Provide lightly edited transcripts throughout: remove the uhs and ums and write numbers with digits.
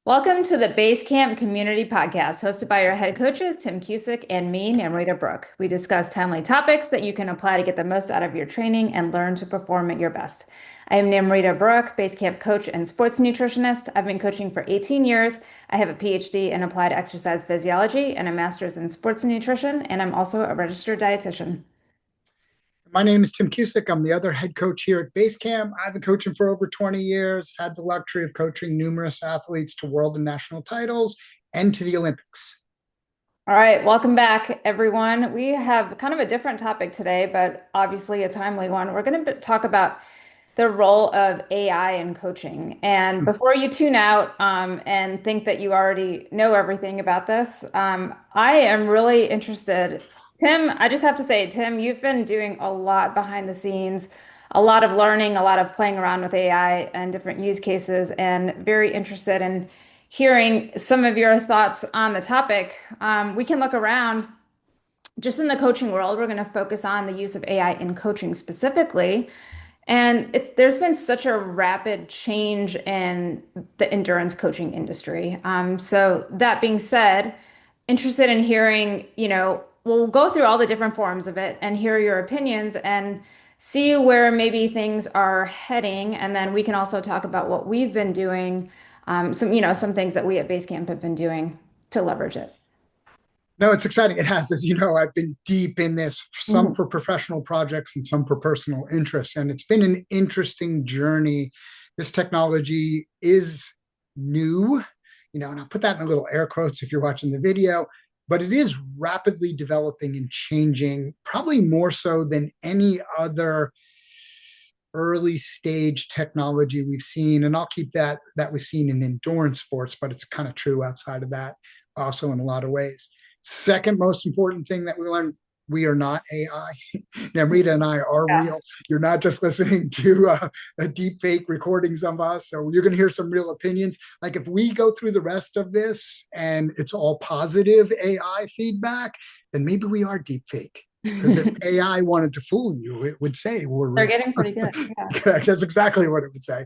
Welcome to the Basecamp Community Podcast, hosted by your head coaches, Tim Cusick and me, Namrita Brooke. We discuss timely topics that you can apply to get the most out of your training and learn to perform at your best. I am Namrita Brooke, Basecamp coach and sports nutritionist. I've been coaching for 18 years. I have a PhD in applied exercise physiology and a master's in sports nutrition, and I'm also a registered dietitian. My name is Tim Cusick. I'm the other head coach here at Basecamp. I've been coaching for over 20 years, had the luxury of coaching numerous athletes to world and national titles and to the Olympics. All right, welcome back, everyone. We have kind of a different topic today, but obviously a timely one. We're going to talk about the role of AI in coaching. And before you tune out and think that you already know everything about this, I am really interested. Tim, I just have to say, Tim, you've been doing a lot behind the scenes, a lot of learning, a lot of playing around with AI and different use cases, and very interested in hearing some of your thoughts on the topic. We can look around just in the coaching world. We're going to focus on the use of AI in coaching specifically. And there's been such a rapid change in the endurance coaching industry. So that being said, interested in hearing, we'll go through all the different forms of it and hear your opinions and see where maybe things are heading. And then we can also talk about what we've been doing, some things that we at Basecamp have been doing to leverage it. No, it's exciting. It has, as you know, I've been deep in this, some Mhm. for professional projects and some for personal interests. And it's been an interesting journey. This technology is new, and I'll put that in a little air quotes if you're watching the video, but it is rapidly developing and changing, probably more so than any other early stage technology we've seen. And I'll keep that we've seen in endurance sports, but it's kind of true outside of that also in a lot of ways. Second most important thing that we learned, we are not AI. Namrita and I are Yeah. real. You're not just listening to a deep fake recordings of us. So you're going to hear some real opinions. Like if we go through the rest of this and it's all positive AI feedback, then maybe we are deep fake. Because if AI wanted to fool you, it would say we're They're real. getting pretty good. Yeah. That's exactly what it would say.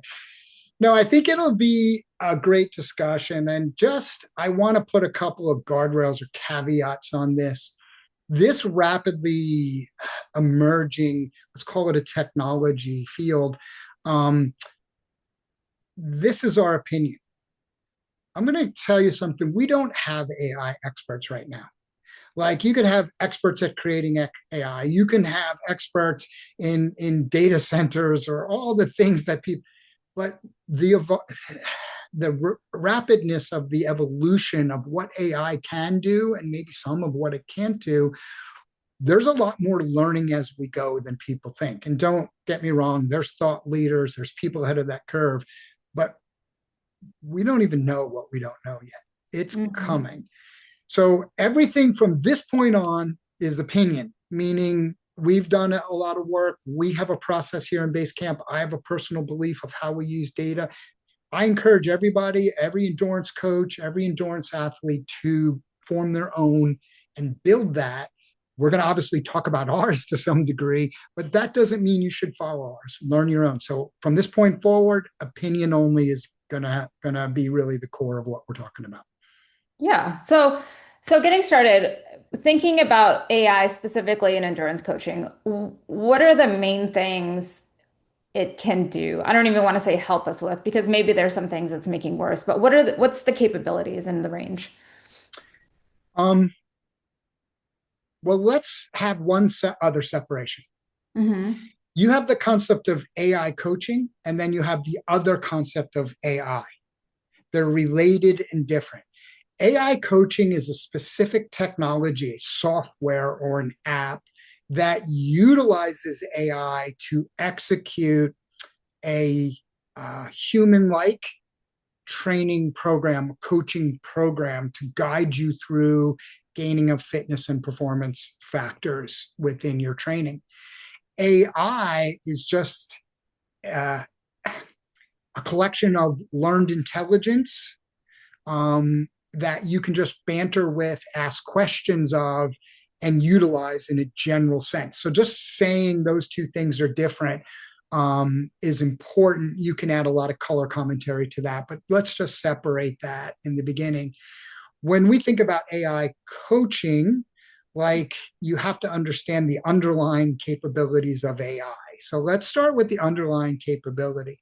No, I think it'll be a great discussion. And just, I want to put a couple of guardrails or caveats on this. This rapidly emerging, let's call it a technology field, um, this is our opinion. I'm going to tell you something. We don't have AI experts right now. Like you can have experts at creating AI. You can have experts in data centers or all the things that people, but the rapidness of the evolution of what AI can do and maybe some of what it can't do, there's a lot more learning as we go than people think. And don't get me wrong, there's thought leaders, there's people ahead of that curve, but we don't even know what we don't know yet. It's Mhm. coming. So everything from this point on is opinion, meaning we've done a lot of work. We have a process here in Basecamp. I have a personal belief of how we use data. I encourage everybody, every endurance coach, every endurance athlete to form their own and build that. We're going to obviously talk about ours to some degree, but that doesn't mean you should follow ours. Learn your own. So from this point forward, opinion only is gonna be really the core of what we're talking about. Yeah. So getting started, thinking about AI specifically in endurance coaching, what are the main things it can do? I don't even want to say help us with because maybe there's some things it's making worse, but what's the capabilities in the range? Um, well, let's have other separation. Hmm. You have the concept of AI coaching, and then you have the other concept of AI. They're related and different. AI coaching is a specific technology, a software or an app that utilizes AI to execute a human like training program, coaching program to guide you through gaining of fitness and performance factors within your training. AI is just uh, a collection of learned intelligence that you can just banter with, ask questions of, and utilize in a general sense. So just saying those two things are different. is important. You can add a lot of color commentary to that, but let's just separate that in the beginning. When we think about AI coaching, like you have to understand the underlying capabilities of AI. So let's start with the underlying capability.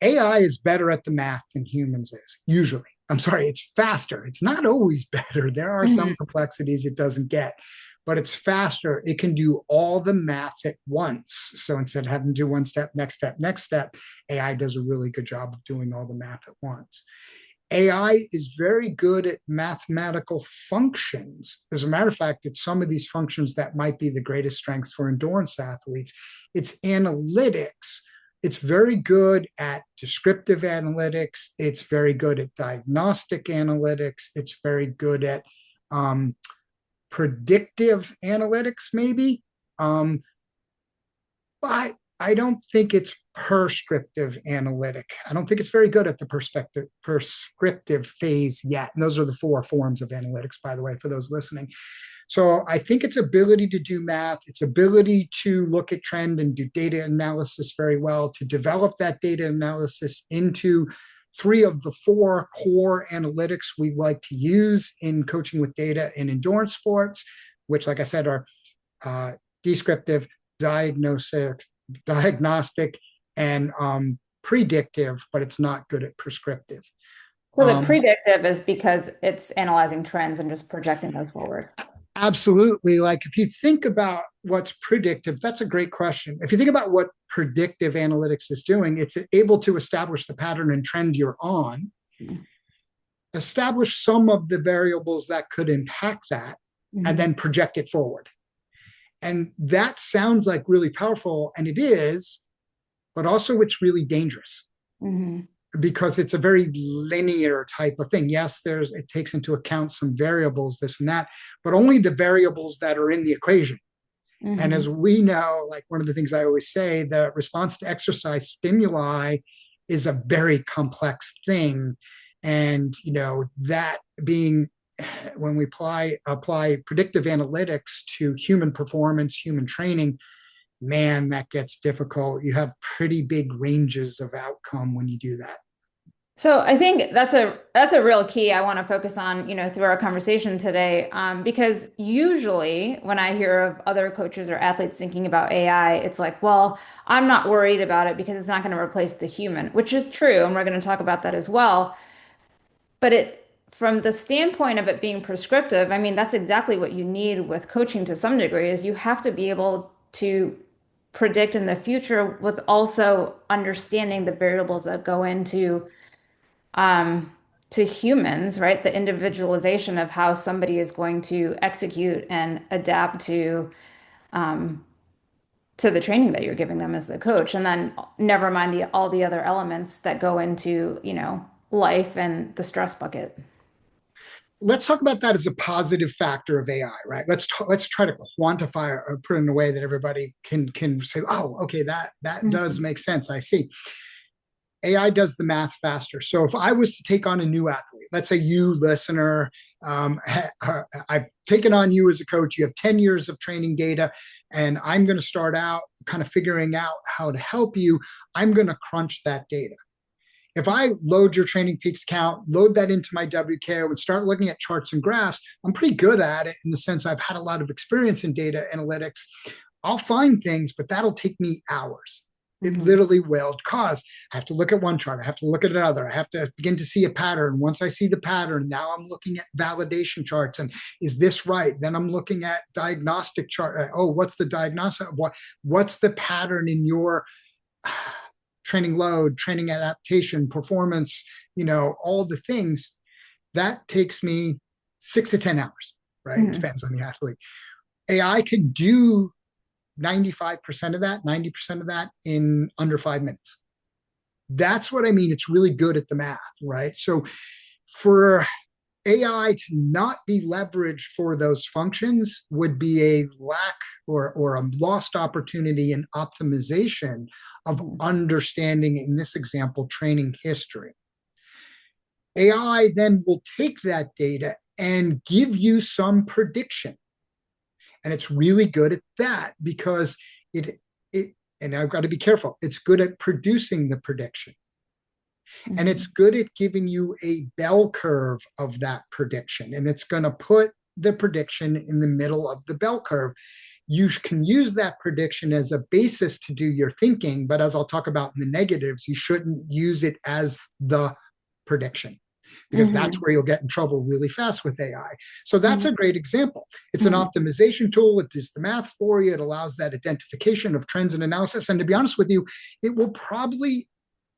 AI is better at the math than humans is, usually. I'm sorry, it's faster. It's not always better. There are some Mhm. complexities it doesn't get, but it's faster. It can do all the math at once. So instead of having to do one step, next step, next step, AI does a really good job of doing all the math at once. AI is very good at mathematical functions. As a matter of fact, it's some of these functions that might be the greatest strengths for endurance athletes. It's analytics. It's very good at descriptive analytics. It's very good at diagnostic analytics. It's very good at um, predictive analytics, maybe. But I don't think it's prescriptive analytic. I don't think it's very good at the prescriptive phase yet. And those are the four forms of analytics, by the way, for those listening. So I think its ability to do math, its ability to look at trend and do data analysis very well, to develop that data analysis into three of the four core analytics we like to use in coaching with data in endurance sports, which, like I said, are descriptive, diagnostic, and predictive, but it's not good at prescriptive. So the Um, predictive is because it's analyzing trends and just projecting those forward. Absolutely. Like if you think about what's predictive, that's a great question. If you think about what predictive analytics is doing, it's able to establish the pattern and trend you're on, establish some of the variables that could impact that, and Mm-hmm. then project it forward. And that sounds like really powerful, and it is, but also it's really dangerous Mm-hmm. because it's a very linear type of thing. Yes, it takes into account some variables, this and that, but only the variables that are in the equation. And Mm-hmm. as we know, like one of the things I always say, the response to exercise stimuli is a very complex thing. And that being when we apply predictive analytics to human performance, human training, man, that gets difficult. You have pretty big ranges of outcome when you do that. So I think that's a real key I want to focus on, through our conversation today, because usually when I hear of other coaches or athletes thinking about AI, it's like, well, I'm not worried about it because it's not going to replace the human, which is true, and we're going to talk about that as well. But from the standpoint of it being prescriptive, I mean, that's exactly what you need with coaching to some degree, is you have to be able to predict in the future with also understanding the variables that go into um, to humans, right? The individualization of how somebody is going to execute and adapt um, to the training that you're giving them as the coach, and then never mind all the other elements that go into, life and the stress bucket. Let's talk about that as a positive factor of AI, right? Let's try to quantify or put it in a way that everybody can say, oh, okay, that does Mhm. make sense. I see. AI does the math faster. So if I was to take on a new athlete, let's say you, listener, I've taken on you as a coach, you have 10 years of training data, and I'm going to start out kind of figuring out how to help you. I'm going to crunch that data. If I load your Training Peaks account, load that into my WKO and start looking at charts and graphs, I'm pretty good at it in the sense I've had a lot of experience in data analytics. I'll find things, but that'll take me hours. It Mhm. literally will, cause I have to look at one chart, I have to look at another, I have to begin to see a pattern. Once I see the pattern, now I'm looking at validation charts and is this right? Then I'm looking at diagnostic chart. Oh, what's the diagnostic? What's the pattern in your training load, training adaptation, performance, all the things that takes me 6 to 10 hours, right? It Mhm. depends on the athlete. AI can do 95% of that, 90% of that in under 5 minutes. That's what I mean. It's really good at the math, right? So for AI to not be leveraged for those functions would be a lack or a lost opportunity in optimization of Mhm. understanding, in this example, training history. AI then will take that data and give you some prediction. And it's really good at that because it And I've got to be careful. It's good at producing the prediction. And it's Mhm. good at giving you a bell curve of that prediction. And it's going to put the prediction in the middle of the bell curve. You can use that prediction as a basis to do your thinking, but as I'll talk about in the negatives, you shouldn't use it as the prediction because that's Mhm. where you'll get in trouble really fast with AI. So that's Mhm. a great example. It's an Mhm. optimization tool. It does the math for you. It allows that identification of trends and analysis. And to be honest with you, it will probably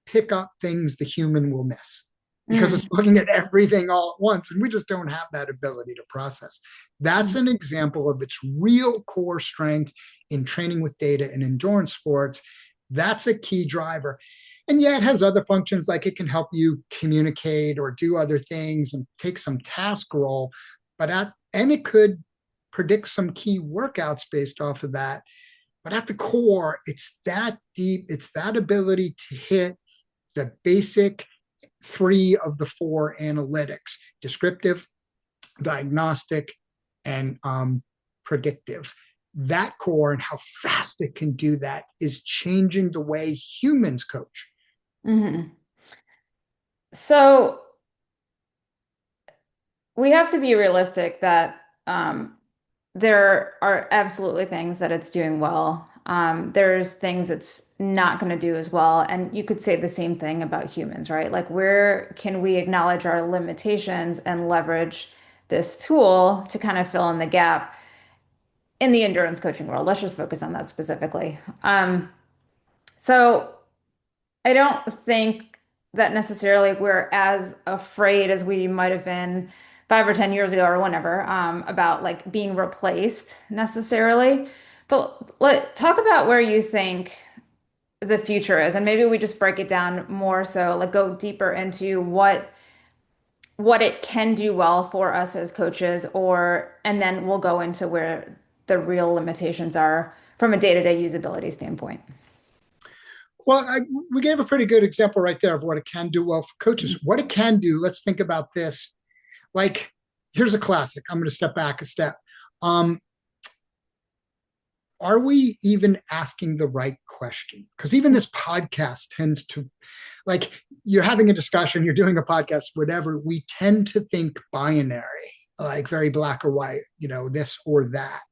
pick up things the human will miss because it's Mhm. looking at everything all at once and we just don't have that ability to process. That's Mhm. an example of its real core strength in training with data and endurance sports. That's a key driver. And yeah, it has other functions like it can help you communicate or do other things and take some task role, and it could predict some key workouts based off of that. But at the core, it's that deep, it's that ability to hit the basic three of the four analytics: descriptive, diagnostic, and predictive. That core and how fast it can do that is changing the way humans coach. Mhm. So we have to be realistic that there are absolutely things that it's doing well. There's things it's not going to do as well. And you could say the same thing about humans, right? Like, where can we acknowledge our limitations and leverage this tool to kind of fill in the gap in the endurance coaching world? Let's just focus on that specifically. So I don't think that necessarily we're as afraid as we might have been 5 or 10 years ago or whenever about like being replaced necessarily. But let talk about where you think the future is, and maybe we just break it down more so, like go deeper into what it can do well for us as coaches, or and then we'll go into where the real limitations are from a day-to-day usability standpoint. Well, we gave a pretty good example right there of what it can do well for coaches. What it can do, let's think about this. Like, here's a classic. I'm going to step back a step. Um, are we even asking the right question? Because even this podcast tends to, like, you're having a discussion, you're doing a podcast, whatever, we tend to think binary, like very black or white, this or that.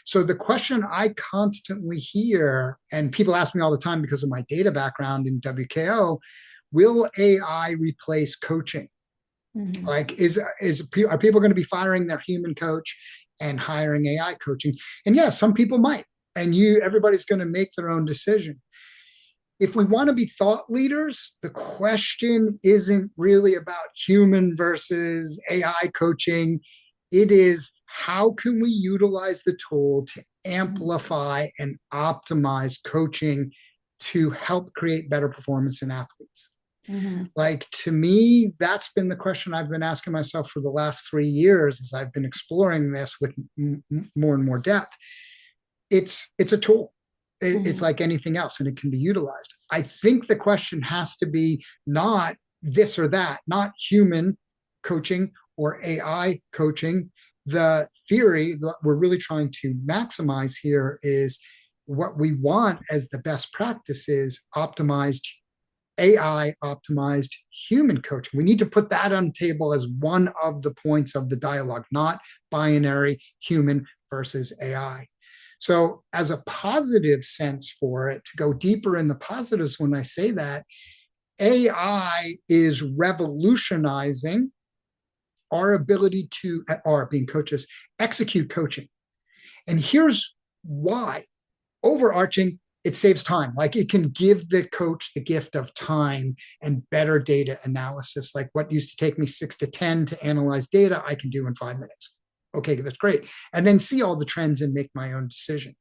So the question I constantly hear, and people ask me all the time because of my data background in WKO, will AI replace coaching? Mhm. Like, are people going to be firing their human coach and hiring AI coaching? And yeah, some people might. And everybody's going to make their own decision. If we want to be thought leaders, the question isn't really about human versus AI coaching. It is, how can we utilize the tool to Mhm. amplify and optimize coaching to help create better performance in athletes? Mhm. Like, to me, that's been the question I've been asking myself for the last 3 years as I've been exploring this with more and more depth. It's a tool. It's Mhm. like anything else, and it can be utilized. I think the question has to be not this or that, not human coaching or AI coaching. The theory that we're really trying to maximize here is what we want as the best practice is optimized AI optimized human coaching. We need to put that on the table as one of the points of the dialogue, not binary human versus AI. So, as a positive sense for it, to go deeper in the positives, when I say that, AI is revolutionizing our ability to, our being coaches, execute coaching. And here's why: overarching, it saves time. Like, it can give the coach the gift of time and better data analysis. Like, what used to take me 6 to 10 to analyze data, I can do in 5 minutes. Okay, that's great. And then see all the trends and make my own decision.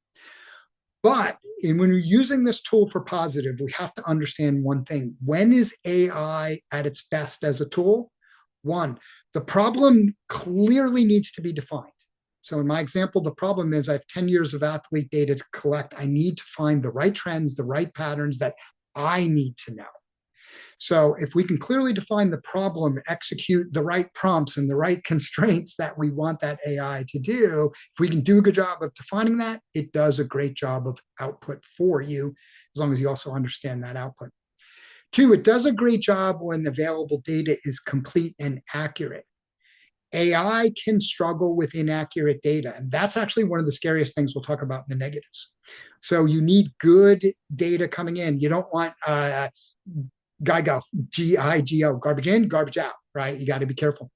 But when we're using this tool for positive, we have to understand one thing. When is AI at its best as a tool? One, the problem clearly needs to be defined. So in my example, the problem is I have 10 years of athlete data to collect. I need to find the right trends, the right patterns that I need to know. So if we can clearly define the problem, execute the right prompts and the right constraints that we want that AI to do, if we can do a good job of defining that, it does a great job of output for you, as long as you also understand that output. Two, it does a great job when the available data is complete and accurate. AI can struggle with inaccurate data. And that's actually one of the scariest things we'll talk about in the negatives. So you need good data coming in. You don't want GIGO, GIGO, garbage in, garbage out, right? You got to be careful.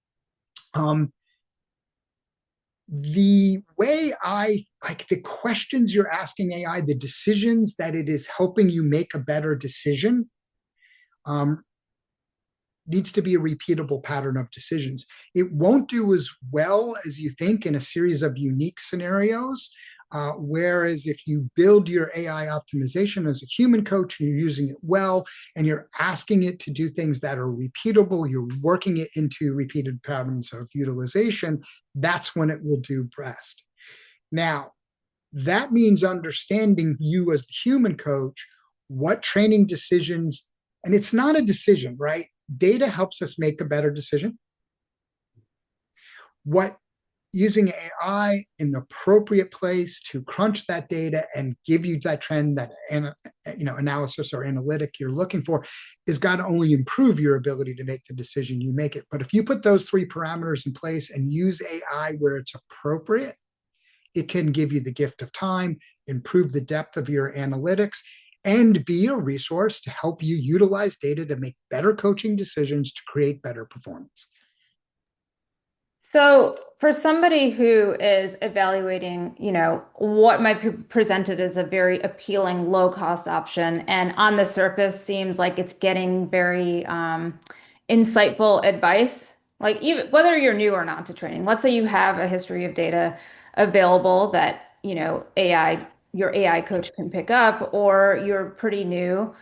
The way I like the questions you're asking AI, the decisions that it is helping you make a better decision, um, needs to be a repeatable pattern of decisions. It won't do as well as you think in a series of unique scenarios. Whereas if you build your AI optimization as a human coach and you're using it well and you're asking it to do things that are repeatable, you're working it into repeated patterns of utilization, that's when it will do best. Now, that means understanding you as the human coach, what training decisions, and it's not a decision, right? Data helps us make a better decision. What using AI in the appropriate place to crunch that data and give you that trend, that analysis or analytic you're looking for, is got to only improve your ability to make the decision you make it. But if you put those three parameters in place and use AI where it's appropriate, it can give you the gift of time, improve the depth of your analytics, and be a resource to help you utilize data to make better coaching decisions to create better performance. So, for somebody who is evaluating, what might be presented as a very appealing low cost option, and on the surface seems like it's getting very insightful advice, like even whether you're new or not to training, let's say you have a history of data available that, your AI coach can pick up, or you're pretty new.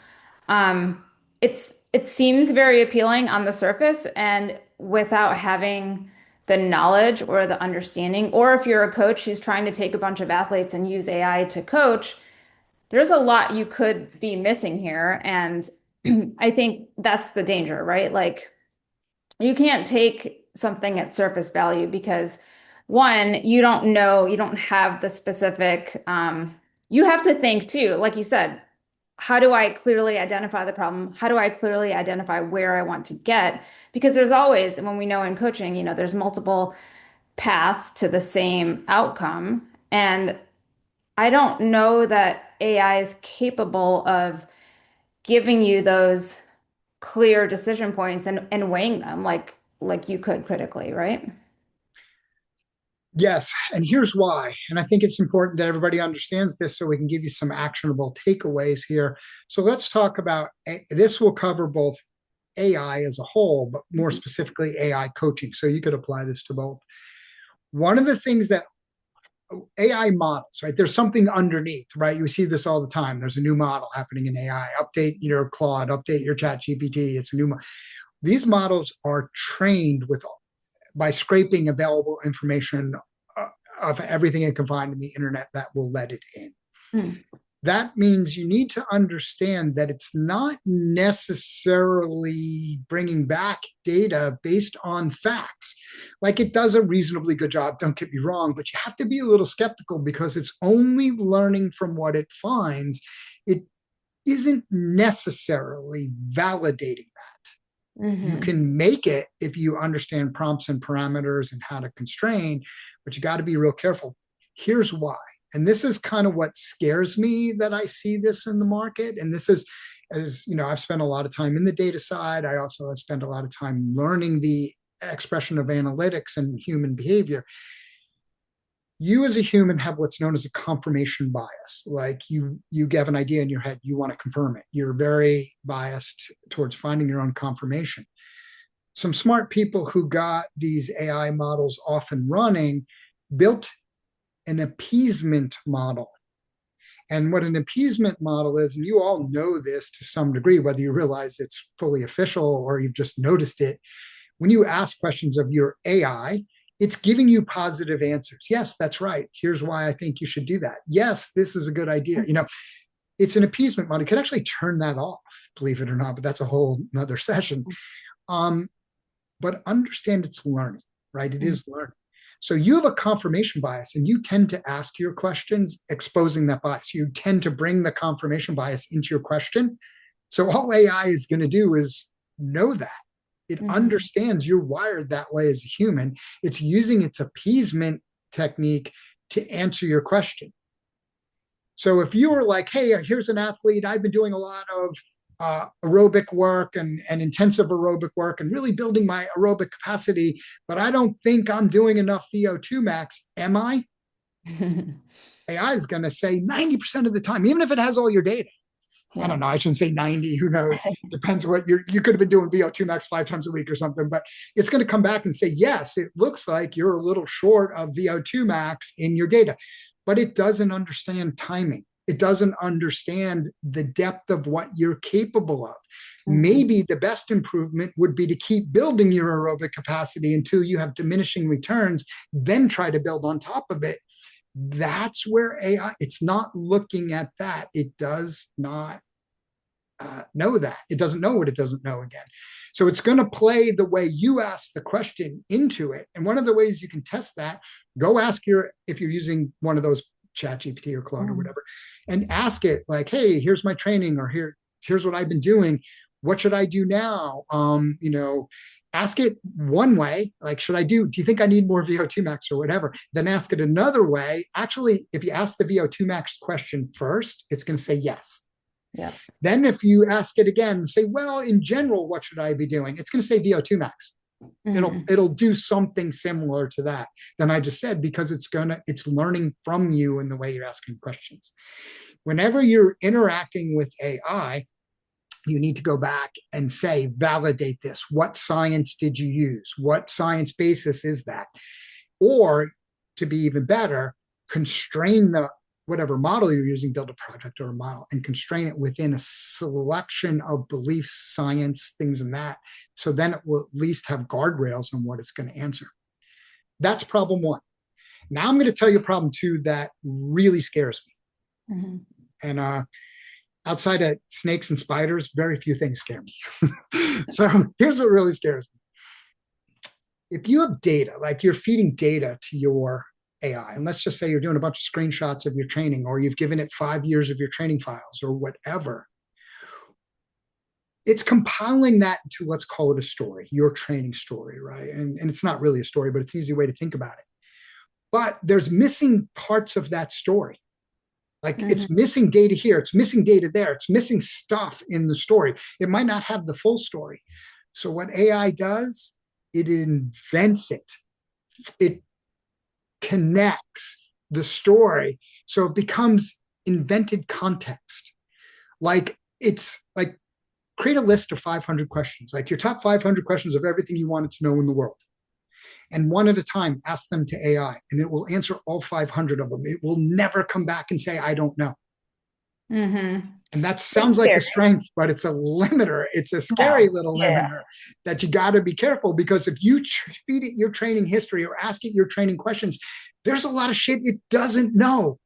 It seems very appealing on the surface, and without having the knowledge or the understanding, or if you're a coach who's trying to take a bunch of athletes and use AI to coach, there's a lot you could be missing here. And I think that's the danger, right? Like you can't take something at surface value because one, you don't know, you don't have the specific, you have to think too, like you said, how do I clearly identify the problem? How do I clearly identify where I want to get? Because there's always, and when we know in coaching, there's multiple paths to the same outcome. And I don't know that AI is capable of giving you those clear decision points and weighing them like you could critically, right? Yes, and here's why. And I think it's important that everybody understands this so we can give you some actionable takeaways here. So let's talk about this will cover both AI as a whole, but more specifically AI coaching. So you could apply this to both. One of the things that AI models, right? There's something underneath, right? You see this all the time. There's a new model happening in AI. Update your Claude, update your Chat GPT. It's a new model. These models are trained with by scraping available information of everything it can find in the internet that will let it in. Mm. That means you need to understand that it's not necessarily bringing back data based on facts. Like it does a reasonably good job, don't get me wrong, but you have to be a little skeptical because it's only learning from what it finds. It isn't necessarily validating that. You Hmm. can make it if you understand prompts and parameters and how to constrain, but you got to be real careful. Here's why. And this is kind of what scares me that I see this in the market. And this is, as you know, I've spent a lot of time in the data side. I also have spent a lot of time learning the expression of analytics and human behavior. You as a human have what's known as a confirmation bias. Like you have an idea in your head, you want to confirm it. You're very biased towards finding your own confirmation. Some smart people who got these AI models off and running built an appeasement model. And what an appeasement model is, and you all know this to some degree, whether you realize it's fully official or you've just noticed it, when you ask questions of your AI, it's giving you positive answers. Yes, that's right. Here's why I think you should do that. Yes, this is a good idea. it's an appeasement model. You could actually turn that off, believe it or not, but that's a whole another session. Um, but understand it's learning, right? It Mm. is learning. So you have a confirmation bias and you tend to ask your questions exposing that bias. You tend to bring the confirmation bias into your question. So all AI is going to do is know that. It Mhm. understands you're wired that way as a human. It's using its appeasement technique to answer your question. So if you were like, hey, here's an athlete, I've been doing a lot of aerobic work and intensive aerobic work and really building my aerobic capacity, but I don't think I'm doing enough VO2 max. Am I? AI is going to say 90% of the time, even if it has all your data. I Yeah. don't know. I shouldn't say 90. Who knows? Depends what you could have been doing VO2 max 5 times a week or something, but it's going to come back and say, yes, it looks like you're a little short of VO2 max in your data, but it doesn't understand timing. It doesn't understand the depth of what you're capable of. Mhm. Maybe the best improvement would be to keep building your aerobic capacity until you have diminishing returns, then try to build on top of it. That's where AI, it's not looking at that. It does not know that. It doesn't know what it doesn't know again. So it's going to play the way you ask the question into it. And one of the ways you can test that, go ask if you're using one of those chat GPT or Claude or Mhm. whatever, and ask it like, hey, here's my training, or here's what I've been doing. What should I do now? Ask it one way, like, do you think I need more VO2 max or whatever? Then ask it another way. Actually, if you ask the VO2 max question first, it's going to say yes. Yep. Then if you ask it again, say, well, in general, what should I be doing? It's going to say VO2 max. It'll Mhm. it'll do something similar to that than I just said because it's learning from you in the way you're asking questions. Whenever you're interacting with AI, you need to go back and say, validate this. What science did you use? What science basis is that? Or to be even better, constrain the whatever model you're using, build a project or a model, and constrain it within a selection of beliefs, science, things and that. So then it will at least have guardrails on what it's going to answer. That's problem one. Now I'm going to tell you problem two that really scares me. Mhm. And outside of snakes and spiders, very few things scare me. So here's what really scares me. If you have data, like you're feeding data to your AI, and let's just say you're doing a bunch of screenshots of your training, or you've given it 5 years of your training files, or whatever, it's compiling that into, let's call it a story, your training story, right? And it's not really a story, but it's an easy way to think about it. But there's missing parts of that story. Like Mhm. it's missing data here, it's missing data there, it's missing stuff in the story. It might not have the full story. So what AI does, it invents it. It connects the story so it becomes invented context. Like it's like create a list of 500 questions, like your top 500 questions of everything you wanted to know in the world, and one at a time ask them to AI and it will answer all 500 of them. It will never come back and say I don't know. Mhm. And that It's sounds like a scary. strength, but it's a limiter. It's a scary No. little Yeah. limiter that you got to be careful because if you feed it your training history or ask it your training questions, there's a lot of shit it doesn't know.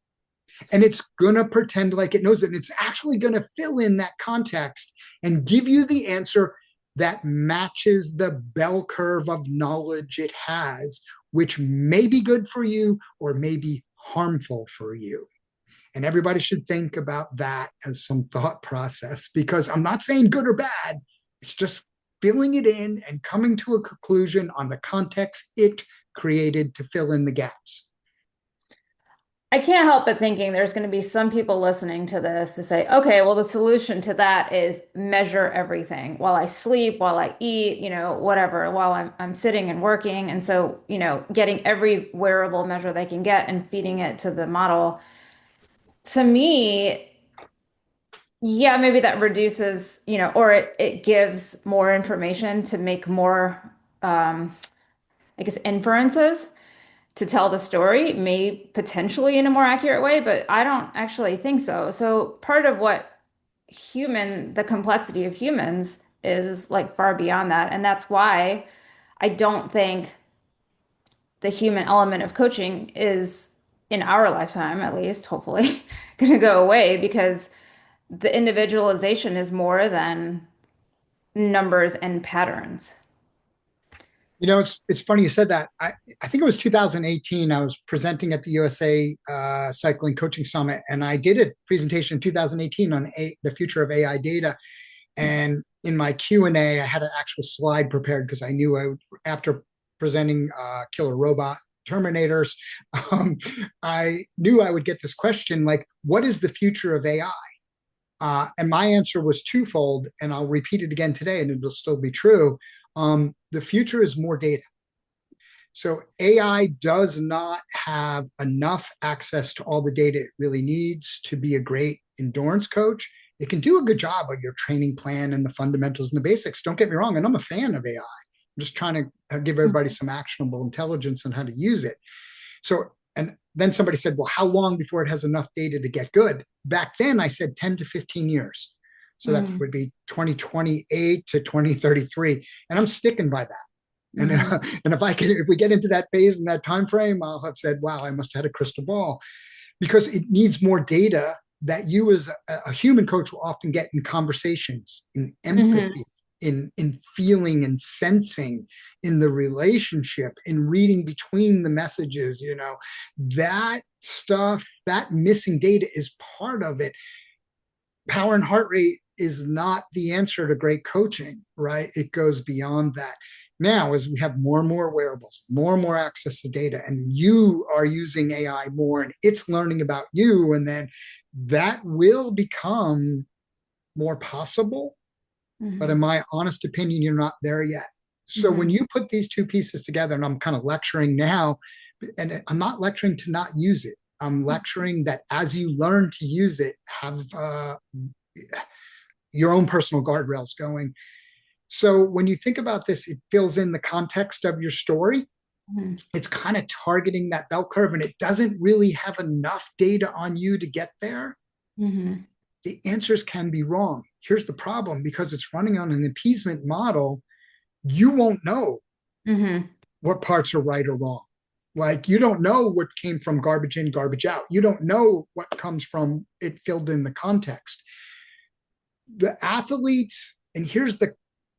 And it's going to pretend like it knows it. And it's actually going to fill in that context and give you the answer that matches the bell curve of knowledge it has, which may be good for you or may be harmful for you. And everybody should think about that as some thought process because I'm not saying good or bad. It's just filling it in and coming to a conclusion on the context it created to fill in the gaps. I can't help but thinking there's going to be some people listening to this to say, okay, well, the solution to that is measure everything while I sleep, while I eat, whatever, while I'm sitting and working. And so, getting every wearable measure they can get and feeding it to the model. To me, yeah, maybe that reduces, or it gives more information to make more, I guess, inferences to tell the story, may potentially in a more accurate way, but I don't actually think so. So part of what the complexity of humans is like far beyond that. And that's why I don't think the human element of coaching is in our lifetime, at least, hopefully, going to go away because the individualization is more than numbers and patterns. It's funny you said that. I think it was 2018. I was presenting at the USA Cycling Coaching Summit, and I did a presentation in 2018 on the future of AI data. And in my Q&A, I had an actual slide prepared because I knew after presenting Killer Robot Terminators, I knew I would get this question like, what is the future of AI? And my answer was twofold, and I'll repeat it again today, and it'll still be true. The future is more data. So AI does not have enough access to all the data it really needs to be a great endurance coach. It can do a good job of your training plan and the fundamentals and the basics. Don't get me wrong, and I'm a fan of AI. I'm just trying to give everybody some actionable intelligence on how to use it. So, and then somebody said, well, how long before it has enough data to get good? Back then, I said 10 to 15 years. So that Mm-hmm. would be 2028 to 2033. And I'm sticking by that. And Mm-hmm. and if we get into that phase in that time frame, I'll have said, wow, I must have had a crystal ball because it needs more data that you as a human coach will often get in conversations, in Mm-hmm. empathy, in feeling and sensing, in the relationship, in reading between the messages. That stuff, that missing data is part of it. Power and heart rate is not the answer to great coaching, right? It goes beyond that. Now, as we have more and more wearables, more and more access to data, and you are using AI more and it's learning about you, and then that will become more possible. But in Mm-hmm. my honest opinion, you're not there yet. So when Mm-hmm. you put these two pieces together, and I'm kind of lecturing now, and I'm not lecturing to not use it. I'm lecturing that as you learn to use it, have your own personal guardrails going. So when you think about this, it fills in the context of your story. Mm-hmm. It's kind of targeting that bell curve, and it doesn't really have enough data on you to get there. Mm-hmm. The answers can be wrong. Here's the problem: because it's running on an appeasement model, you won't know Mm-hmm. what parts are right or wrong. Like, you don't know what came from garbage in, garbage out. You don't know what comes from it filled in the context. The athletes, and here's the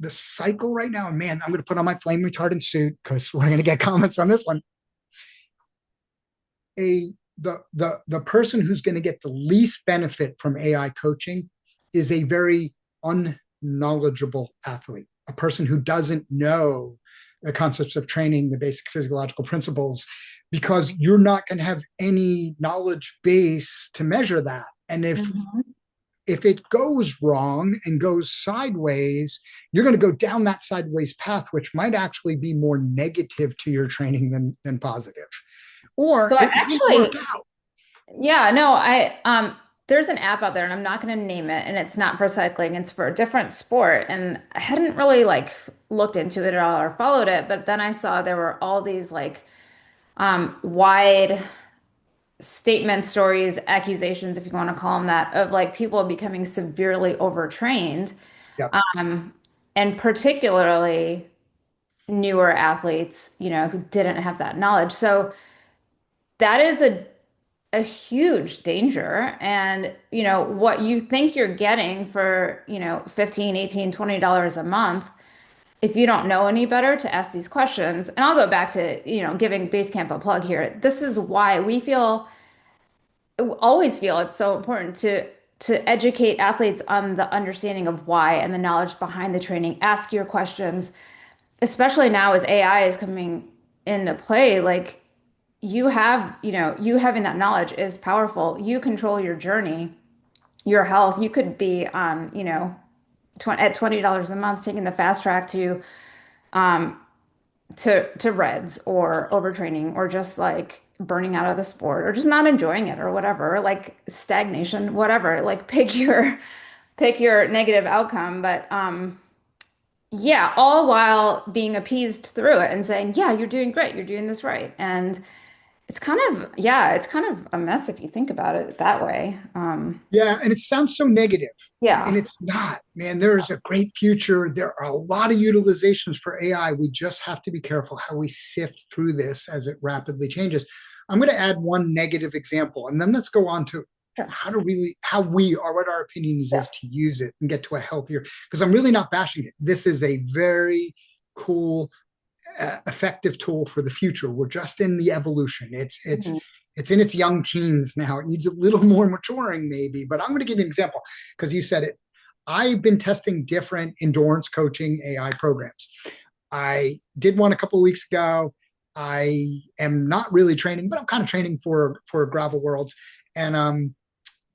cycle right now. And man, I'm going to put on my flame retardant suit because we're going to get comments on this one. The person who's going to get the least benefit from AI coaching is a very unknowledgeable athlete, a person who doesn't know the concepts of training, the basic physiological principles, because you're not going to have any knowledge base to measure that. And Mm-hmm. if it goes wrong and goes sideways, you're going to go down that sideways path, which might actually be more negative to your training than positive. Or So I it might work actually, out. yeah, no, there's an app out there and I'm not going to name it and it's not for cycling, it's for a different sport and I hadn't really like looked into it at all or followed it, but then I saw there were all these like wide statements, stories, accusations, if you want to call them that, of like people becoming severely overtrained, Yep. um, and particularly newer athletes, who didn't have that knowledge. So that is a huge danger. And, what you think you're getting for, 15, 18, $20 a month, if you don't know any better to ask these questions. And I'll go back to, giving Basecamp a plug here. This is why we always feel it's so important to educate athletes on the understanding of why and the knowledge behind the training. Ask your questions, especially now as AI is coming into play. Like you having that knowledge is powerful. You control your journey, your health. You could be on, at $20 a month taking the fast track to reds or overtraining or just like burning out of the sport or just not enjoying it or whatever, like stagnation, whatever, like pick your negative outcome. But yeah, all while being appeased through it and saying, yeah, you're doing great, you're doing this right. And it's kind of a mess if you think about it that way. Yeah, and it sounds so negative, and Yeah. it's not, man. There is a great future. There are a lot of utilizations for AI. We just have to be careful how we sift through this as it rapidly changes. I'm going to add one negative example, and then let's go on to Sure. how to really, how we or what our opinions Yeah. is to use it and get to a healthier, because I'm really not bashing it. This is a very cool, effective tool for the future. We're just in the evolution. Mhm. It's in its young teens now. It needs a little more maturing, maybe. But I'm going to give you an example because you said it. I've been testing different endurance coaching AI programs. I did one a couple of weeks ago. I am not really training, but I'm kind of training for gravel worlds. And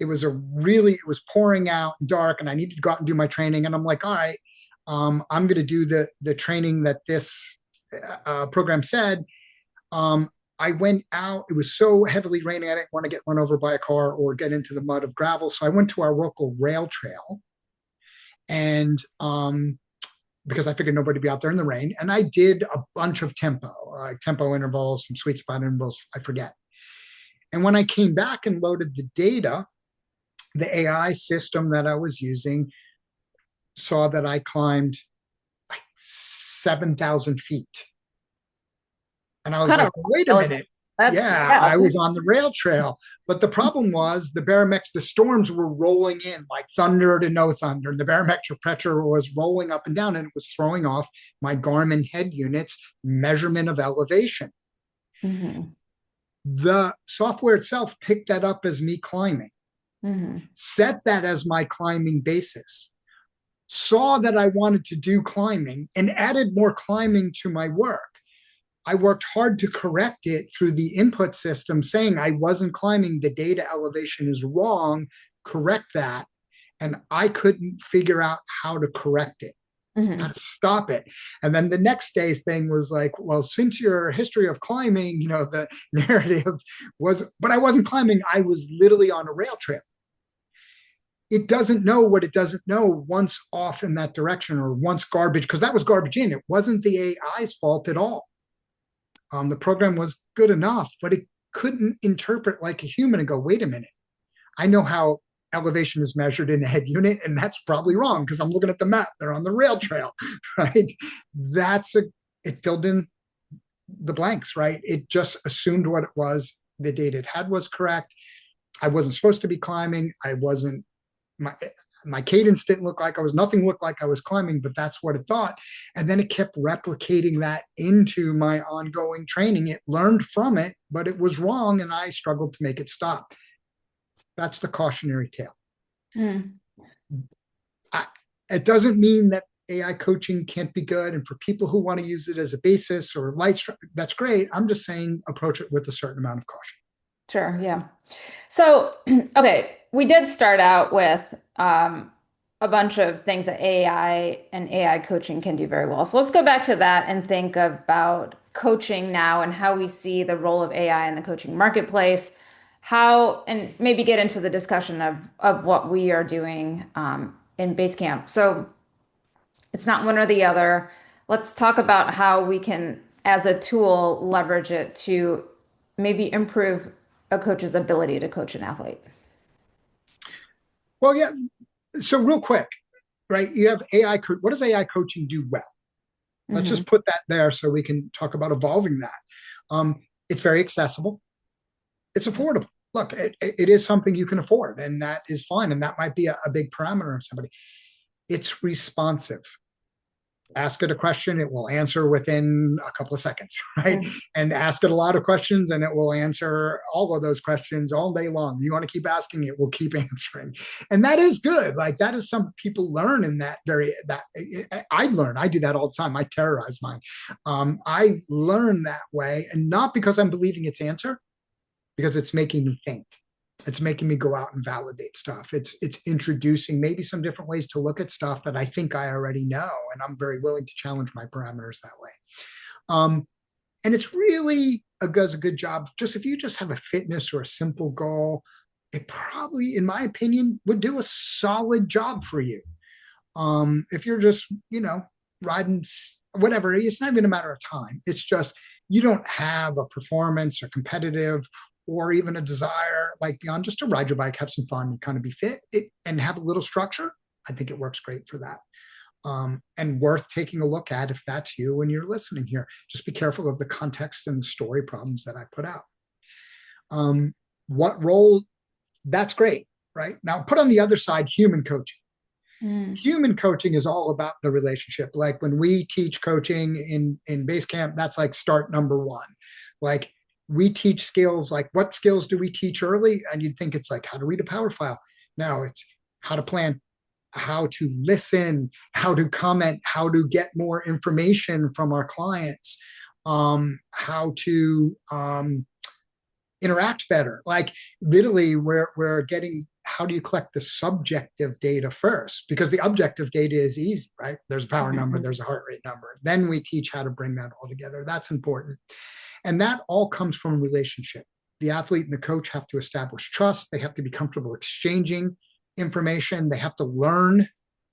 it was pouring out dark, and I needed to go out and do my training. And I'm like, all right, I'm going to do the training that this program said. Um, I went out. It was so heavily raining. I didn't want to get run over by a car or get into the mud of gravel. So I went to our local rail trail, and because I figured nobody would be out there in the rain. And I did a bunch of tempo intervals, some sweet spot intervals, I forget. And when I came back and loaded the data, the AI system that I was using saw that I climbed like 7,000 feet. And I was Kind like, of wait a realism. minute. That's Yeah, yeah. I was on the rail trail. But the problem was the barometric, the storms were rolling in like thunder to no thunder. And the barometric pressure was rolling up and down, and it was throwing off my Garmin head unit's measurement of elevation. Hmm. The software itself picked that up as me climbing, Hmm. set that as my climbing basis, saw that I wanted to do climbing, and added more climbing to my work. I worked hard to correct it through the input system, saying I wasn't climbing, the data elevation is wrong, correct that. And I couldn't figure out how to correct it, how Hmm. to stop it. And then the next day's thing was like, well, since your history of climbing, the narrative was, but I wasn't climbing, I was literally on a rail trail. It doesn't know what it doesn't know once off in that direction, or once garbage, because that was garbage in. It wasn't the AI's fault at all. The program was good enough, but it couldn't interpret like a human and go, wait a minute, I know how elevation is measured in a head unit, and that's probably wrong because I'm looking at the map. They're on the rail trail, right? That's a, it filled in the blanks, right? It just assumed what it was. The data it had was correct. I wasn't supposed to be climbing. I wasn't, my my cadence didn't look like I was, nothing looked like I was climbing, but that's what it thought. And then it kept replicating that into my ongoing training. It learned from it, but it was wrong, and I struggled to make it stop. That's the cautionary tale. Mm. I, it doesn't mean that AI coaching can't be good. And for people who want to use it as a basis or light, that's great. I'm just saying approach it with a certain amount of caution. Sure, yeah. So, okay, we did start out with a bunch of things that AI and AI coaching can do very well. So let's go back to that and think about coaching now and how we see the role of AI in the coaching marketplace, how, and maybe get into the discussion of what we are doing in Basecamp. So it's not one or the other. Let's talk about how we can, as a tool, leverage it to maybe improve a coach's ability to coach an athlete. Well, yeah. So real quick, right? You have AI. What does AI coaching do well? Let's Hmm. just put that there so we can talk about evolving that. It's very accessible. It's affordable. Look, it is something you can afford, and that is fine. And that might be a big parameter of somebody. It's responsive. Ask it a question, it will answer within a couple of seconds, right? Hmm. And ask it a lot of questions, and it will answer all of those questions all day long. You want to keep asking, it will keep answering. And that is good. Like that is some people learn in that I learn. I do that all the time. I terrorize mine. I learn that way, and not because I'm believing its answer, because it's making me think. It's making me go out and validate stuff. It's introducing maybe some different ways to look at stuff that I think I already know, and I'm very willing to challenge my parameters that way. Um, and it's really does a good job. Just if you just have a fitness or a simple goal, it probably, in my opinion, would do a solid job for you. If you're just riding whatever, it's not even a matter of time. It's just you don't have a performance or competitive or even a desire like beyond just to ride your bike, have some fun, and kind of be fit and have a little structure. I think it works great for that. And worth taking a look at if that's you and you're listening here. Just be careful of the context and the story problems that I put out. What role That's great, right? Now, put on the other side human coaching. Mm, Human coaching is all about the relationship. Like when we teach coaching in base camp, that's like start number one. Like we teach skills, like what skills do we teach early? And you'd think it's like how to read a power file. No, it's how to plan, how to listen, how to comment, how to get more information from our clients, how to interact better. Like literally, we're getting how do you collect the subjective data first? Because the objective data is easy, right? There's a power number, mhm, there's a heart rate number. Then we teach how to bring that all together. That's important. And that all comes from a relationship. The athlete and the coach have to establish trust. They have to be comfortable exchanging information. They have to learn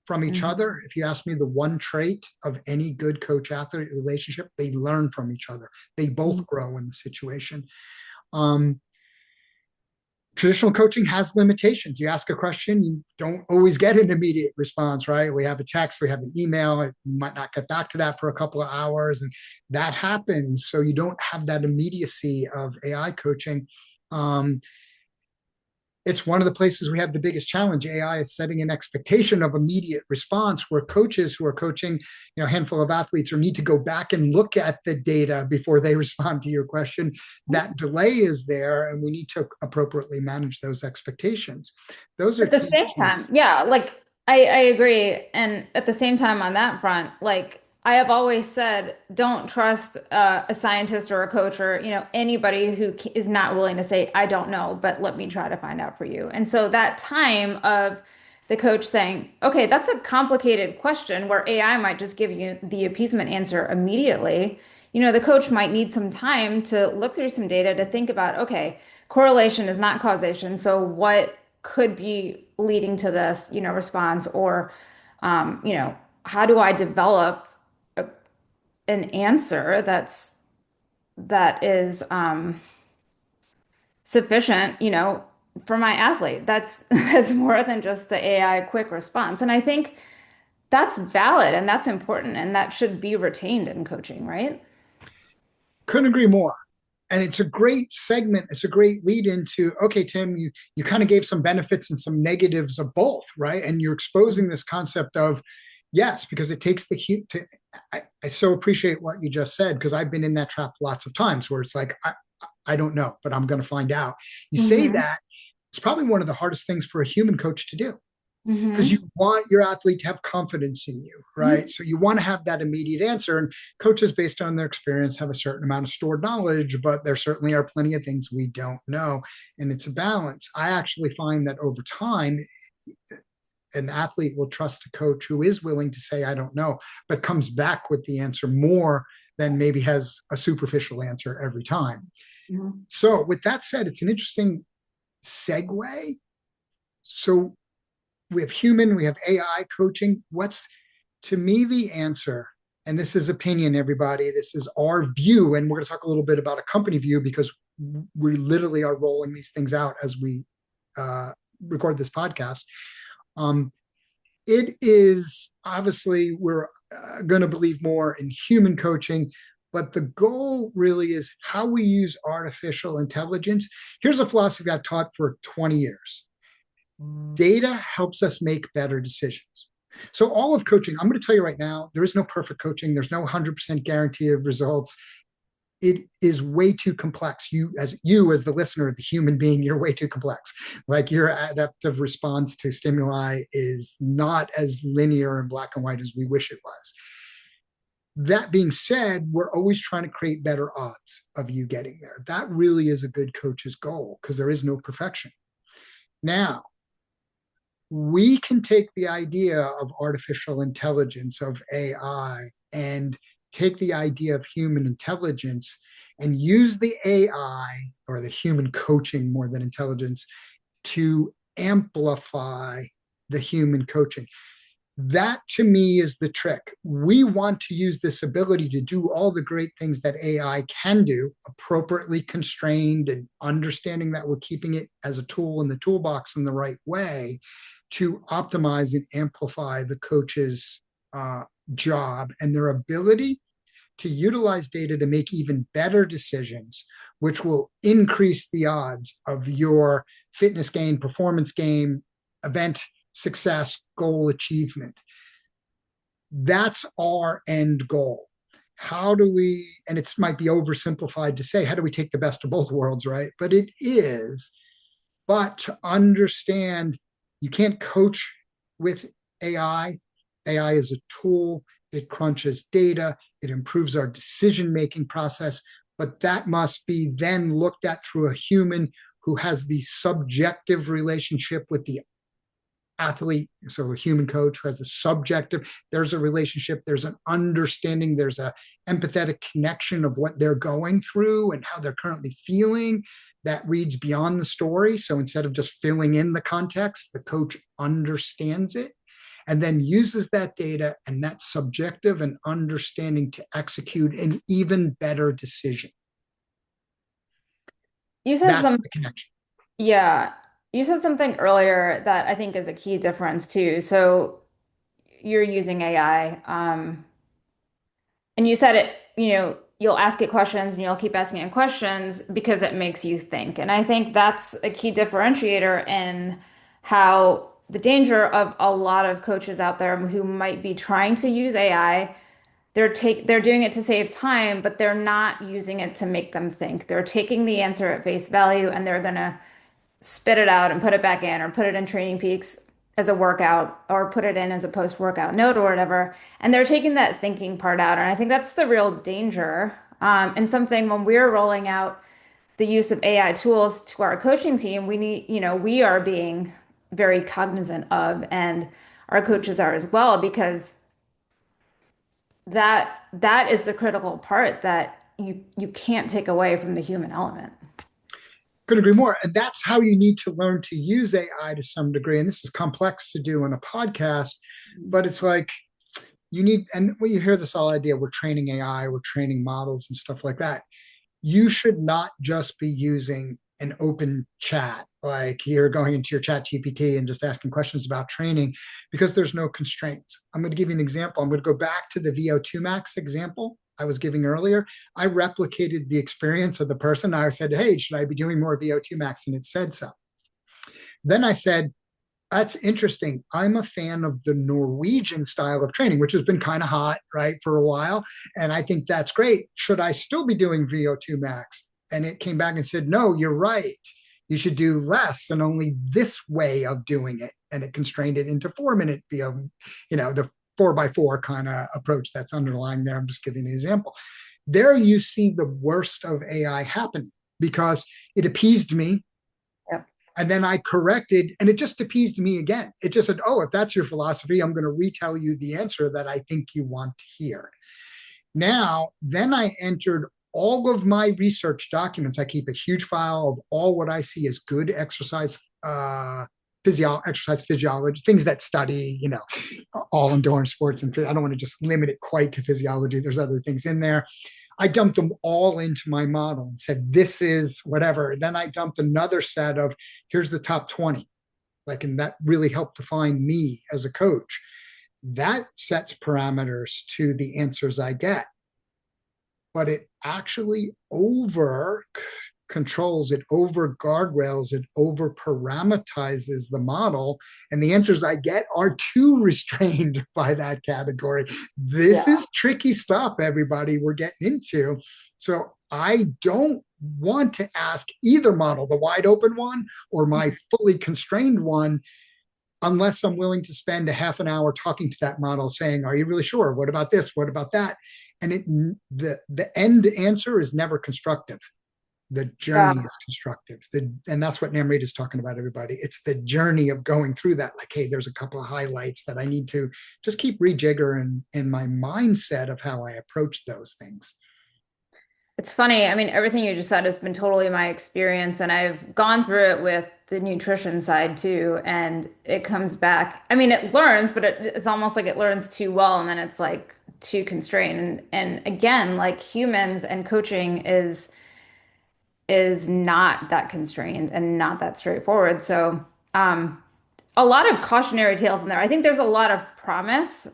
from each other. mhm. If you ask me the one trait of any good coach athlete relationship, they learn from each other. They both grow in the situation. Um, Traditional coaching has limitations. You ask a question, you don't always get an immediate response, right? We have a text, we have an email, you might not get back to that for a couple of hours, and that happens. So you don't have that immediacy of AI coaching. Um, it's one of the places we have the biggest challenge. AI is setting an expectation of immediate response where coaches who are coaching, a handful of athletes or need to go back and look at the data before they respond to your question. That delay is there, and we need to appropriately manage those expectations. Those are At the two same time, keys. yeah, like I agree. And at the same time, on that front, like I have always said, don't trust a scientist or a coach or, anybody who is not willing to say, I don't know, but let me try to find out for you. And so that time of the coach saying, okay, that's a complicated question where AI might just give you the appeasement answer immediately. The coach might need some time to look through some data to think about, okay, correlation is not causation. So what could be leading to this, response or, how do I develop a, an answer that is sufficient, for my athlete. That's more than just the AI quick response. And I think that's valid and that's important and that should be retained in coaching, right? Couldn't agree more. And it's a great segment. It's a great lead into, okay, Tim, you kind of gave some benefits and some negatives of both, right? And you're exposing this concept of yes, because it takes the heat to. I so appreciate what you just said because I've been in that trap lots of times where it's like I don't know, but I'm going to find out. You say Mm-hmm. that it's probably one of the hardest things for a human coach to do because you Mm-hmm. want your athlete to have confidence in you, right? So you want to have that immediate answer. And coaches, based on their experience, have a certain amount of stored knowledge, but there certainly are plenty of things we don't know. And it's a balance. I actually find that over time, an athlete will trust a coach who is willing to say, I don't know, but comes back with the answer more than maybe has a superficial answer every time. Mm-hmm. So, with that said, it's an interesting segue. So, we have human, we have AI coaching. What's to me the answer? And this is opinion, everybody. This is our view. And we're going to talk a little bit about a company view because we literally are rolling these things out as we record this podcast. Um, it is obviously we're going to believe more in human coaching, but the goal really is how we use artificial intelligence. Here's a philosophy I've taught for 20 years. Data helps us make better decisions. So all of coaching, I'm going to tell you right now, there is no perfect coaching. There's no 100% guarantee of results. It is way too complex. You as the listener, the human being, you're way too complex. Like your adaptive response to stimuli is not as linear and black and white as we wish it was. That being said, we're always trying to create better odds of you getting there. That really is a good coach's goal because there is no perfection. Now, we can take the idea of artificial intelligence, of AI, and take the idea of human intelligence and use the AI or the human coaching more than intelligence to amplify the human coaching. That to me is the trick. We want to use this ability to do all the great things that AI can do, appropriately constrained and understanding that we're keeping it as a tool in the toolbox in the right way to optimize and amplify the coach's job and their ability to utilize data to make even better decisions, which will increase the odds of your fitness gain, performance gain, event success, goal achievement. That's our end goal. How do we, and it might be oversimplified to say, how do we take the best of both worlds, right? But it is. But to understand, you can't coach with AI. AI is a tool, it crunches data, it improves our decision making process, but that must be then looked at through a human who has the subjective relationship with the athlete. So a human coach who has the subjective, there's a relationship, there's an understanding, there's a empathetic connection of what they're going through and how they're currently feeling that reads beyond the story. So instead of just filling in the context, the coach understands it and then uses that data and that subjective and understanding to execute an even better decision. You said That's some, the connection. yeah, you said something earlier that I think is a key difference too. So you're using AI, and you said it, you'll ask it questions and you'll keep asking it questions because it makes you think. And I think that's a key differentiator in how the danger of a lot of coaches out there who might be trying to use AI, they're doing it to save time, but they're not using it to make them think. They're taking the answer at face value and they're gonna spit it out and put it back in or put it in Training Peaks as a workout or put it in as a post-workout note or whatever. And they're taking that thinking part out. And I think that's the real danger. And something when we're rolling out the use of AI tools to our coaching team, we need, we are being very cognizant of, and our coaches are as well, because that is the critical part that you can't take away from the human element. Couldn't agree more. And that's how you need to learn to use AI to some degree. And this is complex to do on a podcast, but it's like you need, and when you hear this whole idea, we're training AI, we're training models and stuff like that. You should not just be using an open chat, like you're going into your chat GPT and just asking questions about training because there's no constraints. I'm going to give you an example. I'm going to go back to the VO2 max example I was giving earlier. I replicated the experience of the person. I said, hey, should I be doing more VO2 max? And it said so. Then I said, that's interesting. I'm a fan of the Norwegian style of training, which has been kind of hot, right, for a while. And I think that's great. Should I still be doing VO2 max? And it came back and said, no, you're right. You should do less and only this way of doing it. And it constrained it into 4 minute VO, the 4x4 kind of approach that's underlying there. I'm just giving an example. There you see the worst of AI happening because it appeased me Yep. and then I corrected, and it just appeased me again. It just said, oh, if that's your philosophy, I'm going to retell you the answer that I think you want to hear. Now, then I entered all of my research documents. I keep a huge file of all what I see as good exercise physiology, things that study, all endurance sports. And I don't want to just limit it quite to physiology. There's other things in there. I dumped them all into my model and said, this is whatever. Then I dumped another set of, here's the top 20. And that really helped define me as a coach. That sets parameters to the answers I get. But it actually over controls, it over guardrails, it over parameterizes the model. And the answers I get are too restrained by that category. This Yeah. is tricky stuff, everybody, we're getting into. So I don't want to ask either model, the wide open one or my fully constrained one, unless I'm willing to spend a half an hour talking to that model saying, are you really sure? What about this? What about that? And the end answer is never constructive. The Yeah. journey is constructive. And that's what Namrita is talking about, everybody. It's the journey of going through that. Like, hey, there's a couple of highlights that I need to just keep rejiggering in my mindset of how I approach those things. It's funny. I mean, everything you just said has been totally my experience, and I've gone through it with the nutrition side too. And it comes back. I mean, it learns, but it's almost like it learns too well, and then it's like too constrained. And again, like humans and coaching is not that constrained and not that straightforward. So, a lot of cautionary tales in there. I think there's a lot of promise.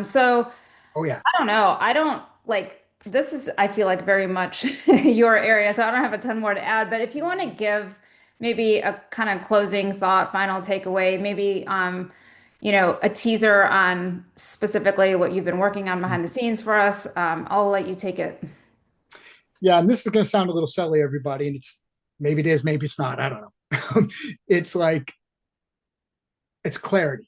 So. Oh, yeah. I don't know. I don't like this is, I feel like very much your area, so I don't have a ton more to add. But if you want to give maybe a kind of closing thought, final takeaway, maybe a teaser on specifically what you've been working on behind the scenes for us. I'll let you take it. Yeah, and this is going to sound a little silly, everybody, and it's maybe it is, maybe it's not. I don't know. It's like it's clarity.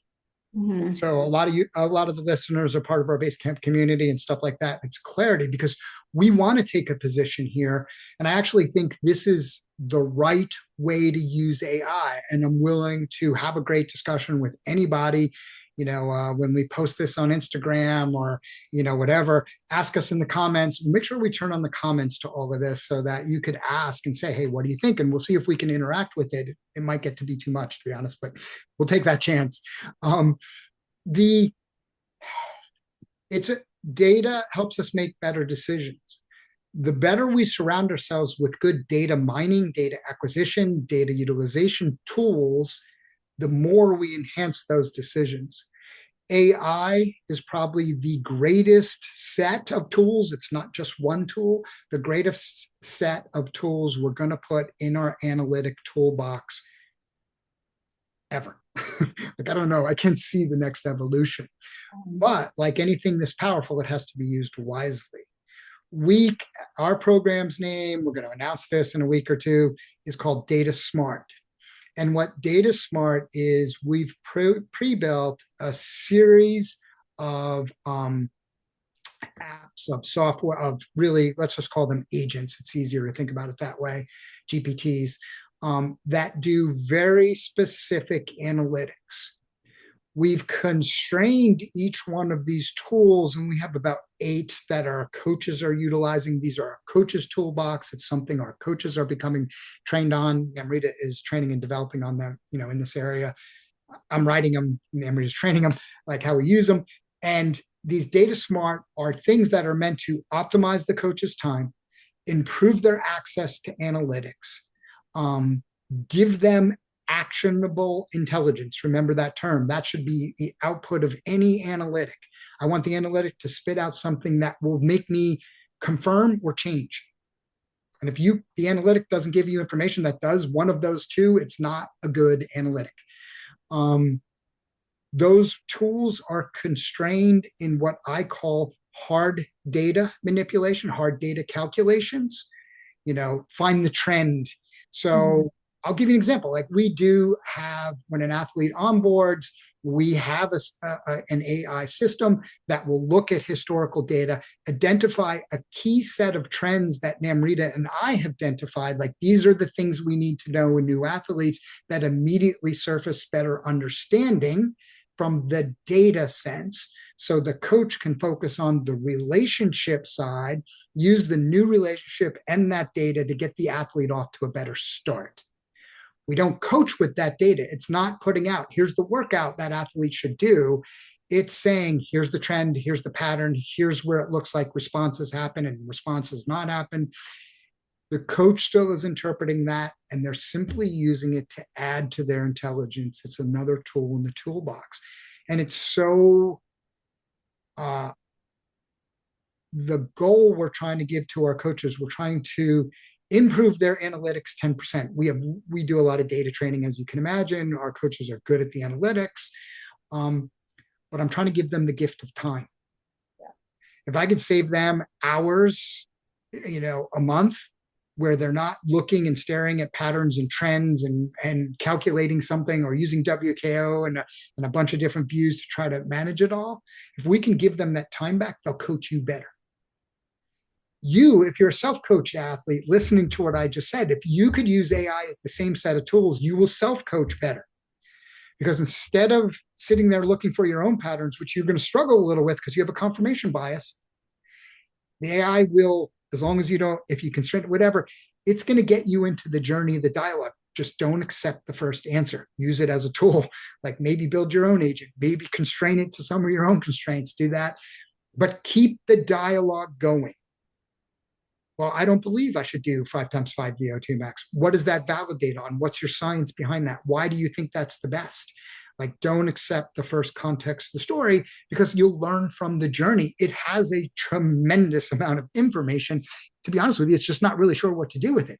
Mhm. So a lot of the listeners are part of our base camp community and stuff like that. It's clarity because we want to take a position here, and I actually think this is the right way to use AI. And I'm willing to have a great discussion with anybody. When we post this on Instagram or whatever, ask us in the comments. Make sure we turn on the comments to all of this so that you could ask and say, "Hey, what do you think?" And we'll see if we can interact with it. It might get to be too much, to be honest, but we'll take that chance. Um, the it's a, Data helps us make better decisions. The better we surround ourselves with good data mining, data acquisition, data utilization tools, the more we enhance those decisions. AI is probably the greatest set of tools. It's not just one tool, the greatest set of tools we're going to put in our analytic toolbox ever. Like, I don't know, I can't see the next evolution. But like anything this powerful, it has to be used wisely. We, our program's name, we're going to announce this in a week or two, is called Data Smart. And what Data Smart is, we've pre-built a series of apps, of software, of really, let's just call them agents. It's easier to think about it that way, GPTs, that do very specific analytics. We've constrained each one of these tools, and we have about 8 that our coaches are utilizing. These are our coaches' toolbox. It's something our coaches are becoming trained on. Namrita is training and developing on them, in this area. I'm writing them, Namrita's training them, like how we use them. And these Data Smart are things that are meant to optimize the coach's time, improve their access to analytics, give them actionable intelligence. Remember that term. That should be the output of any analytic. I want the analytic to spit out something that will make me confirm or change. And if the analytic doesn't give you information that does one of those two, it's not a good analytic. Those tools are constrained in what I call hard data manipulation, hard data calculations. Find the trend. Mhm. So I'll give you an example. Like, we do have, when an athlete onboards, we have an AI system that will look at historical data, identify a key set of trends that Namrita and I have identified. Like, these are the things we need to know in new athletes, that immediately surface better understanding from the data sense. So the coach can focus on the relationship side, use the new relationship and that data to get the athlete off to a better start. We don't coach with that data. It's not putting out, here's the workout that athlete should do. It's saying, here's the trend, here's the pattern, here's where it looks like responses happen and responses not happen. The coach still is interpreting that, and they're simply using it to add to their intelligence. It's another tool in the toolbox. And it's so the goal we're trying to give to our coaches, we're trying to improve their analytics 10%. We do a lot of data training, as you can imagine. Our coaches are good at the analytics, but I'm trying to give them the gift of time. If I could save them hours, a month, where they're not looking and staring at patterns and trends and calculating something or using WKO and a bunch of different views to try to manage it all. If we can give them that time back, they'll coach you better. If you're a self-coached athlete, listening to what I just said, if you could use AI as the same set of tools, you will self-coach better. Because instead of sitting there looking for your own patterns, which you're going to struggle a little with because you have a confirmation bias, the AI will, as long as you don't, if you constrain it, whatever, it's going to get you into the journey of the dialogue. Just don't accept the first answer. Use it as a tool. Like, maybe build your own agent, maybe constrain it to some of your own constraints, do that. But keep the dialogue going. Well, I don't believe I should do 5x5 VO2 max. What does that validate on? What's your science behind that? Why do you think that's the best? Like, don't accept the first context of the story, because you'll learn from the journey. It has a tremendous amount of information. To be honest with you, it's just not really sure what to do with it.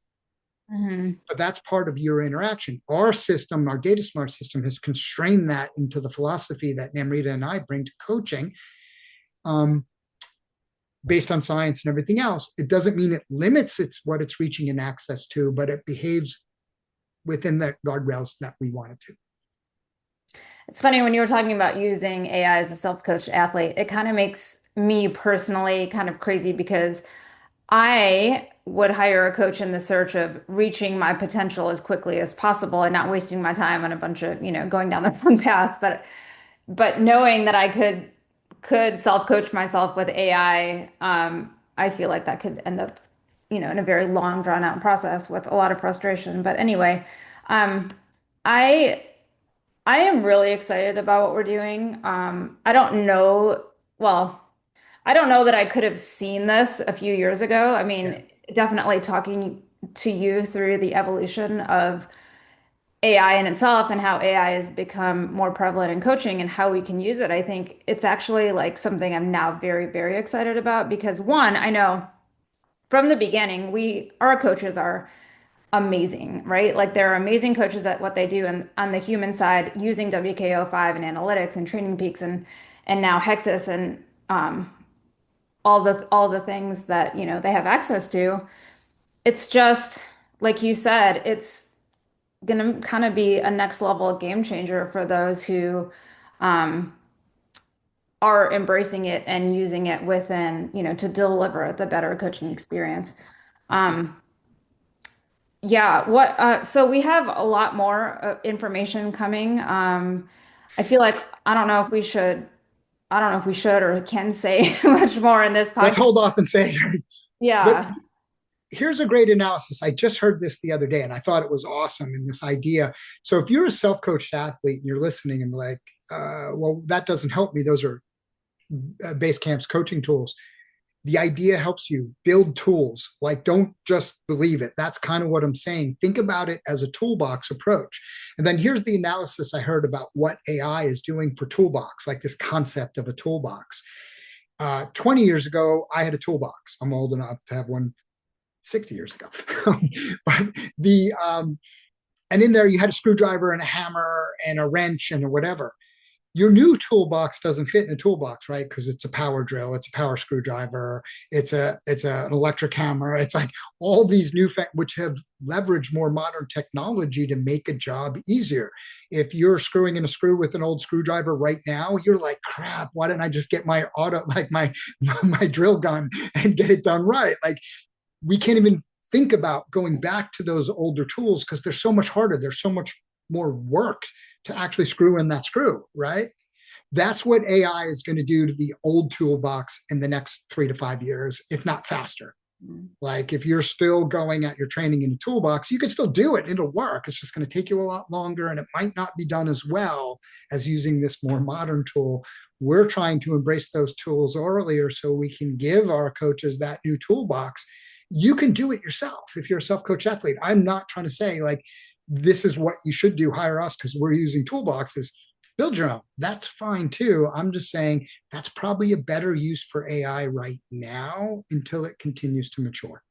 Mhm. But that's part of your interaction. Our system, our data smart system, has constrained that into the philosophy that Namrita and I bring to coaching, um, based on science and everything else. It doesn't mean it limits what it's reaching and access to, but it behaves within the guardrails that we want it to. It's funny when you were talking about using AI as a self-coached athlete, it kind of makes me personally kind of crazy because I would hire a coach in the search of reaching my potential as quickly as possible and not wasting my time on a bunch of, going down the wrong path. But knowing that I could self-coach myself with AI, I feel like that could end up, in a very long, drawn out process with a lot of frustration. But anyway, um, I I am really excited about what we're doing. I don't know, well, I don't know that I could have seen this a few years ago. I Yeah. mean, definitely talking to you through the evolution of AI in itself and how AI has become more prevalent in coaching and how we can use it. I think it's actually like something I'm now very, very excited about because one, I know from the beginning, our coaches are amazing, right? Like they're amazing coaches at what they do and on the human side using WKO5 and analytics and Training Peaks and now Hexus and all the things that, they have access to. It's just like you said, it's going to kind of be a next level game changer for those who um, are embracing it and using it within, to deliver the better coaching experience. Um, Yeah, so we have a lot more information coming. I feel like I don't know if we should or can say much more in this Let's podcast. hold off and say, but Yeah. here's a great analysis. I just heard this the other day and I thought it was awesome in this idea. So if you're a self-coached athlete and you're listening and like, well, that doesn't help me. Those are Basecamp's coaching tools. The idea helps you build tools. Like, don't just believe it. That's kind of what I'm saying. Think about it as a toolbox approach. And then here's the analysis I heard about what AI is doing for toolbox, like this concept of a toolbox. 20 years ago, I had a toolbox. I'm old enough to have one 60 years ago. But and in there you had a screwdriver and a hammer and a wrench and a whatever. Your new toolbox doesn't fit in a toolbox, right? Because it's a power drill, it's a power screwdriver, an electric hammer. It's like all these which have leveraged more modern technology to make a job easier. If you're screwing in a screw with an old screwdriver right now, you're like, crap, why didn't I just get my auto, like my drill gun and get it done right? Like, we can't even think about going back to those older tools because they're so much harder. There's so much more work to actually screw in that screw, right? That's what AI is going to do to the old toolbox in the next 3 to 5 years, if not faster. Like, if you're still going at your training in a toolbox, you can still do it. It'll work. It's just going to take you a lot longer and it might not be done as well as using this more modern tool. We're trying to embrace those tools earlier so we can give our coaches that new toolbox. You can do it yourself if you're a self-coach athlete. I'm not trying to say like this is what you should do, hire us because we're using toolboxes. Build your own. That's fine too. I'm just saying that's probably a better use for AI right now until it continues to mature.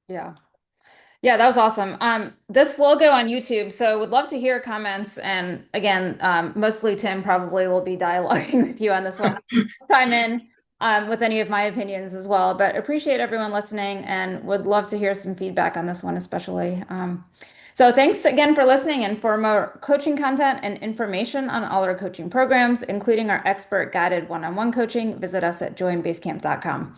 Yeah. Yeah, that was awesome. This will go on YouTube, so would love to hear comments. And again, mostly Tim probably will be dialoguing with you on this one. Chime in with any of my opinions as well, but appreciate everyone listening and would love to hear some feedback on this one, especially. So thanks again for listening and for more coaching content and information on all our coaching programs, including our expert guided one-on-one coaching, visit us at joinbasecamp.com.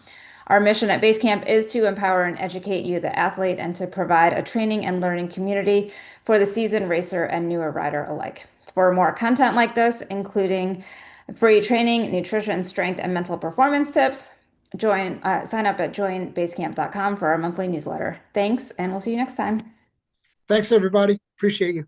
Our mission at Basecamp is to empower and educate you, the athlete, and to provide a training and learning community for the seasoned racer and newer rider alike. For more content like this, including free training, nutrition, strength, and mental performance tips, sign up at joinbasecamp.com for our monthly newsletter. Thanks, and we'll see you next time. Thanks, everybody. Appreciate you.